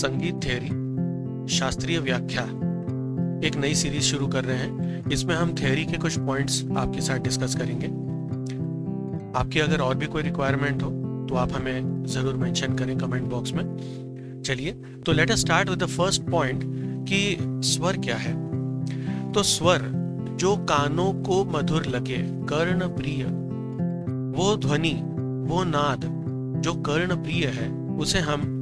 संगीत थ्योरी शास्त्रीय व्याख्या एक नई सीरीज शुरू कर रहे हैं। इसमें हम थ्योरी के कुछ पॉइंट्स आपके साथ डिस्कस करेंगे। आपकी अगर और भी कोई रिक्वायरमेंट हो तो आप हमें ज़रूर मेंशन करें कमेंट बॉक्स में। चलिए तो let us start with the first point कि स्वर क्या है। तो स्वर जो कानों को मधुर लगे, कर्ण प्रिय, वो ध्वनि, वो नाद जो कर्ण प्रिय है उसे हम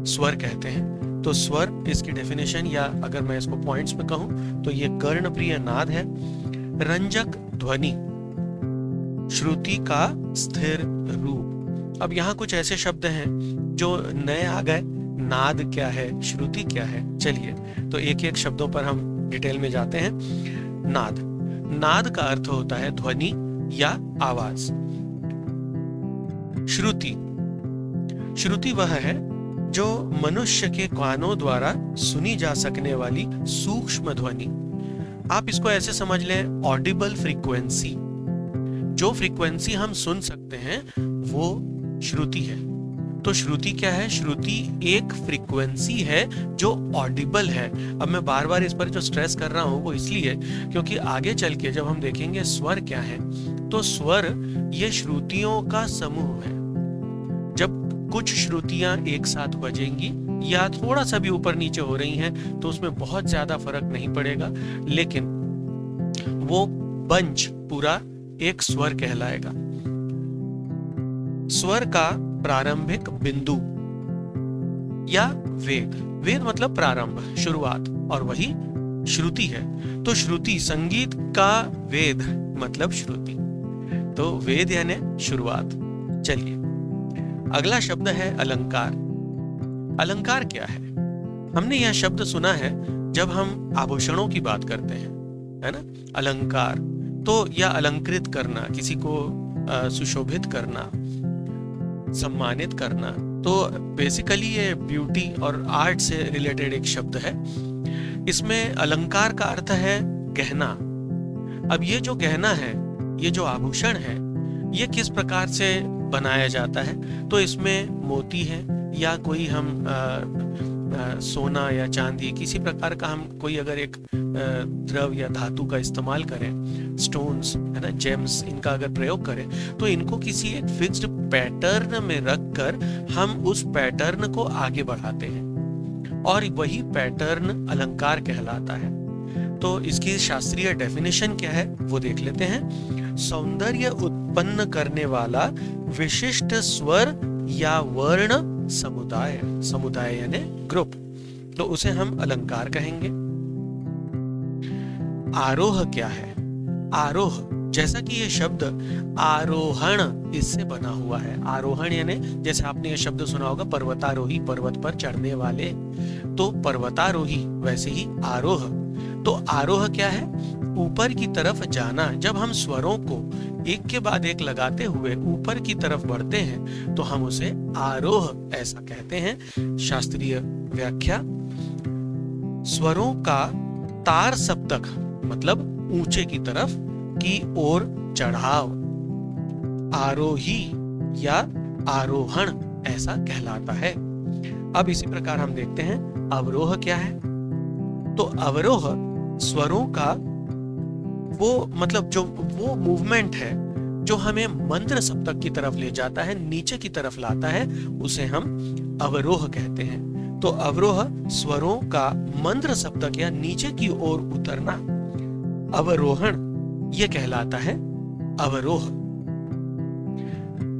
स्वर कहते हैं। तो स्वर इसकी डेफिनेशन, या अगर मैं इसको पॉइंट्स में कहूं तो ये कर्ण प्रिय नाद है, रंजक ध्वनि, श्रुति का स्थिर रूप। अब यहाँ कुछ ऐसे शब्द हैं जो नए आ गए। नाद क्या है, श्रुति क्या है, चलिए तो एक एक शब्दों पर हम डिटेल में जाते हैं। नाद, नाद का अर्थ होता है ध्वनि या आवाज। श्रुति, श्रुति वह है जो मनुष्य के कानों द्वारा सुनी जा सकने वाली सूक्ष्म ध्वनि। आप इसको ऐसे समझ लें, ऑडिबल फ्रीक्वेंसी। जो फ्रीक्वेंसी हम सुन सकते हैं वो श्रुति है। तो श्रुति क्या है? श्रुति एक फ्रीक्वेंसी है जो ऑडिबल है। अब मैं बार बार इस पर जो स्ट्रेस कर रहा हूं वो इसलिए क्योंकि आगे चल के जब हम देखेंगे स्वर क्या है, तो स्वर ये श्रुतियों का समूह है। जब कुछ श्रुतियां एक साथ बजेंगी या थोड़ा सा भी ऊपर नीचे हो रही हैं तो उसमें बहुत ज्यादा फर्क नहीं पड़ेगा, लेकिन वो बंच पूरा एक स्वर कहलाएगा। स्वर का प्रारंभिक बिंदु या वेद, वेद मतलब प्रारंभ, शुरुआत, और वही श्रुति है। तो श्रुति, संगीत का वेद मतलब श्रुति, तो वेद यानी शुरुआत। चलिए अगला शब्द है अलंकार। अलंकार क्या है? हमने यह शब्द सुना है जब हम आभूषणों की बात करते हैं, है ना। अलंकार तो या अलंकृत करना, किसी को सुशोभित करना, सम्मानित करना। तो बेसिकली ये ब्यूटी और आर्ट से रिलेटेड एक शब्द है। इसमें अलंकार का अर्थ है गहना। अब ये जो गहना है, ये जो आभूषण है, ये किस प्रकार से बनाया जाता है? तो इसमें मोती है या कोई हम सोना या चांदी, किसी प्रकार का हम कोई अगर एक द्रव या धातु का इस्तेमाल करें, स्टोन्स है ना, जेम्स, इनका अगर प्रयोग करें तो इनको किसी एक फिक्स्ड पैटर्न में रखकर हम उस पैटर्न को आगे बढ़ाते हैं और वही पैटर्न अलंकार कहलाता है। तो इसकी शास्त्रीय डेफिनेशन क्या है वो देख लेते हैं। सौंदर्य उत्पन्न करने वाला विशिष्ट स्वर या वर्ण समुदाय, समुदाय यानी ग्रुप, तो उसे हम अलंकार कहेंगे। आरोह क्या है? आरोह, जैसा कि ये शब्द आरोहण इससे बना हुआ है। आरोहण यानी जैसे आपने ये शब्द सुना होगा, पर्वतारोही, पर्वत पर चढ़ने वाले, तो पर्वतारोही, वैसे ही आरोह। तो आरोह क्या है? ऊपर की तरफ जाना। जब हम स्वरों को एक के बाद एक लगाते हुए ऊपर की तरफ बढ़ते हैं तो हम उसे आरोह ऐसा कहते हैं। शास्त्रीय व्याख्या, स्वरों का तार सप्तक मतलब ऊंचे की तरफ की ओर चढ़ाव, आरोही या आरोहण ऐसा कहलाता है। अब इसी प्रकार हम देखते हैं अवरोह क्या है। तो अवरोह स्वरों का वो मतलब जो वो मूवमेंट है जो हमें मंद्र सप्तक की तरफ ले जाता है, नीचे की तरफ लाता है, उसे हम अवरोह कहते हैं। तो अवरोह स्वरों का मंद्र सप्तक या नीचे की ओर उतरना, अवरोहण, ये कहलाता है अवरोह।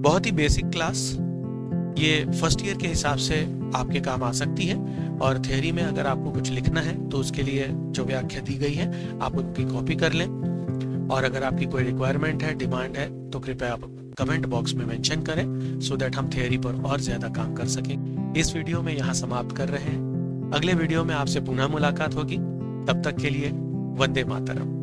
बहुत ही बेसिक क्लास, ये फर्स्ट ईयर के हिसाब से आपके काम आ सकती है। और थ्योरी में अगर आपको कुछ लिखना है तो उसके लिए जो व्याख्या दी गई है आप उनकी कॉपी कर लें। और अगर आपकी कोई रिक्वायरमेंट है, डिमांड है, तो कृपया आप कमेंट बॉक्स में मेंशन करें सो दैट हम थ्योरी पर और ज्यादा काम कर सकें। इस वीडियो में यहाँ समाप्त कर रहे हैं। अगले वीडियो में आपसे पुनः मुलाकात होगी। तब तक के लिए वंदे मातरम।